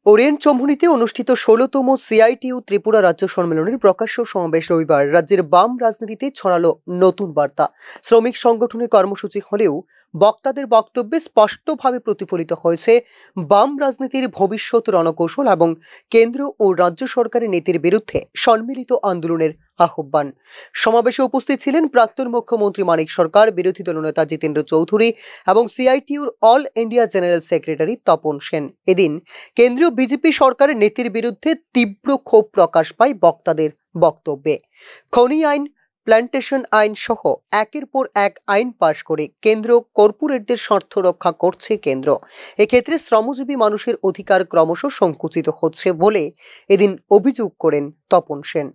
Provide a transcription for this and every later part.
Orient চৌমুহনীতে অনুষ্ঠিত ১৬তম CITU Tripura রাজ্য সম্মেলনের প্রকাশ্য সমাবেশ রবিবার রাজ্যের বাম রাজনীতিতে ছড়ালো নতুন বার্তা। শ্রমিক সংগঠনের কর্মসূচি হলেও বক্তাদের বক্তব্যে স্পষ্টভাবে প্রতিফলিত হয়েছে বাম রাজনীতির ভবিষ্যৎ রণকৌশল এবং কেন্দ্র ও রাজ্য সরকারের নীতির বিরুদ্ধে সম্মিলিত আন্দোলনের আহ্বান। সমাবেশে উপস্থিত ছিলেন প্রাক্তন মুখ্যমন্ত্রী মানিক সরকার, বিরোধী দলনেতা জিতেন্দ্র চৌধুরী এবং সিআইটিইউর all India general secretary Tapan Sen. এদিন কেন্দ্রীয় বিজেপি সরকারের নীতির বিরুদ্ধে তীব্র ক্ষোভ প্রকাশ পায় বক্তাদের বক্তব্যে। খনি আইন, প্ল্যান্টেশন আইন সহ একের পর এক আইন পাশ করে কেন্দ্র কর্পোরেটদের স্বার্থ রক্ষা করছে। কেন্দ্র এক্ষেত্রে শ্রমজীবী মানুষের অধিকার ক্রমশ সংকুচিত হচ্ছে বলে এদিন অভিযোগ করেন তপন সেন।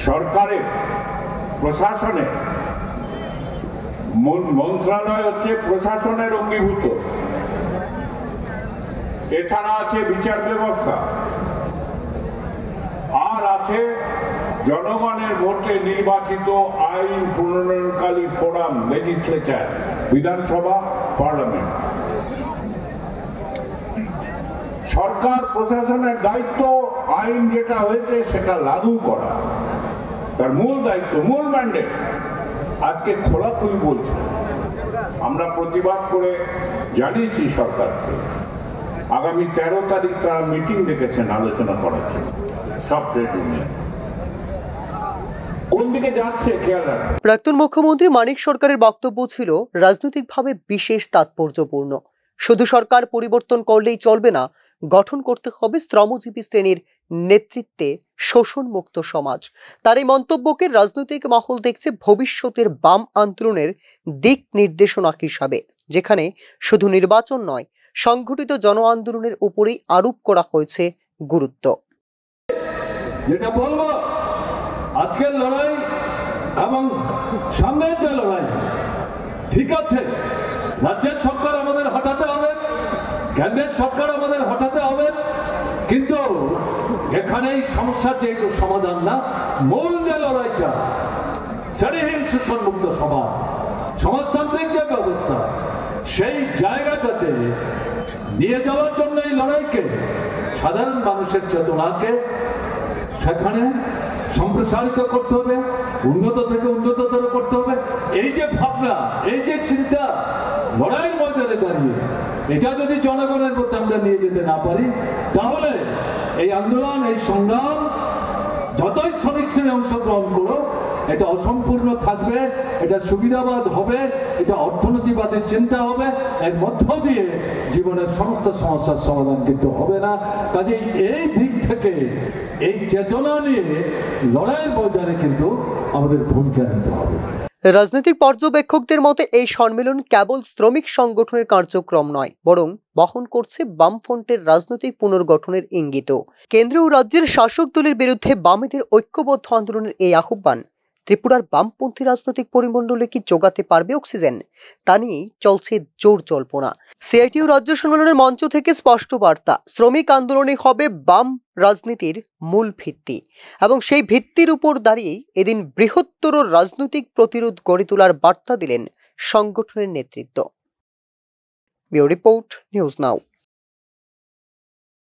সরকারের প্রশাসনে মন্ত্রণালয় হচ্ছে প্রশাসনের অঙ্গীভূত, এছাড়া আছে বিচার ব্যবস্থা, আর আছে জনগণের ভোটে নির্বাচিত আইন প্রণয়নকারী ফোরাম, লেজিসলেচার, বিধানসভা, পার্লামেন্ট। সরকার প্রশাসনের দায়িত্ব আইন যেটা হয়েছে সেটা লাগু করা, তার মূল দায়িত্ব, মূল ম্যান্ডেট। আজকে খোলাখুলি বলছে, আমরা প্রতিবাদ করে জানিয়েছি সরকারকে। আগামী 13 তারিখ তারা মিটিং ডেকেছেন আলোচনা করার জন্য। সব ট্রেড ইউনিয়ন কোন দিকে যাচ্ছে খেয়াল রাখবেন। প্রাক্তন মুখ্যমন্ত্রী মানিক সরকারের বক্তব্য ছিল রাজনৈতিকভাবে বিশেষ তাৎপর্যপূর্ণ। শুধু সরকার পরিবর্তন করলেই চলবে না, গঠন করতে হবে শ্রমজীবী শ্রেণীর নেতৃত্বে শোষণমুক্ত সমাজ। তার এই মন্তব্যকে রাজনৈতিক মহল দেখছে ভবিষ্যতের বাম আন্দোলনের দিক নির্দেশনা হিসাবে, যেখানে শুধু নির্বাচন নয়, সংগঠিত জন আন্দোলনের উপরেই আরোপ করা হয়েছে গুরুত্ব। যেটা বলবো, আজকের লড়াই এবং সামনের যে লড়াই, ঠিক আছে, রাজ্যের সরকার আমাদের হটাতে হবে, কেন্দ্রের সরকার আমাদের হটাতে হবে, কিন্তু এখানেই সমস্যার যেহেতু সমাধান না, মূল যে লড়াইটা, শ্রেণীহীন শোষণমুক্ত সমাজ, সমাজতান্ত্রিক যে ব্যবস্থা, সেই জায়গাটাতে নিয়ে যাওয়ার জন্য এই লড়াইকে, সাধারণ মানুষের চেতনাকে সেখানে সম্প্রসারিত করতে হবে, উন্নত থেকে উন্নততর করতে হবে। এই যে ভাবনা, এই যে চিন্তা, লড়াইয়ের ময়দানে দাঁড়িয়ে এটা যদি জনগণের মধ্যে আমরা নিয়ে যেতে না পারি, তাহলে এই আন্দোলন, এই সংগ্রাম যতই শ্রমিক শ্রেণী অংশগ্রহণ করো, এটা অসম্পূর্ণ থাকবে, এটা সুবিধাবাদ হবে, এটা অর্থনীতিবাদের চিন্তা হবে, এর মধ্য দিয়ে জীবনের সমস্ত সমস্যার সমাধান কিন্তু হবে না। কাজে এই দিক থেকে এই চেতনা নিয়ে লড়াইয়ের ময়দানে কিন্তু আমাদের ভূমিকা নিতে হবে। রাজনৈতিক পর্যবেক্ষকদের মতে এই সম্মেলন কেবল শ্রমিক সংগঠনের কার্যক্রম নয়, বরং বহন করছে বামফ্রন্টের রাজনৈতিক পুনর্গঠনের ইঙ্গিত। কেন্দ্র ও রাজ্যের শাসক দলের বিরুদ্ধে বামেদের ঐক্যবদ্ধ আন্দোলনের এই আহ্বান ত্রিপুরার বামপন্থী রাজনৈতিক পরিমণ্ডলে কি যোগাতে পারবে অক্সিজেন, তা নিয়েই চলছে জোর জল্পনা। সিআইটিইউ রাজ্য সম্মেলনের মঞ্চ থেকে স্পষ্ট বার্তা, শ্রমিক আন্দোলনই হবে বাম রাজনীতির মূল ভিত্তি এবং সেই ভিত্তির উপর দাঁড়িয়েই এদিন বৃহত্তর রাজনৈতিক প্রতিরোধ গড়ে তোলার বার্তা দিলেন সংগঠনের নেতৃত্ব। Bureau report, news now.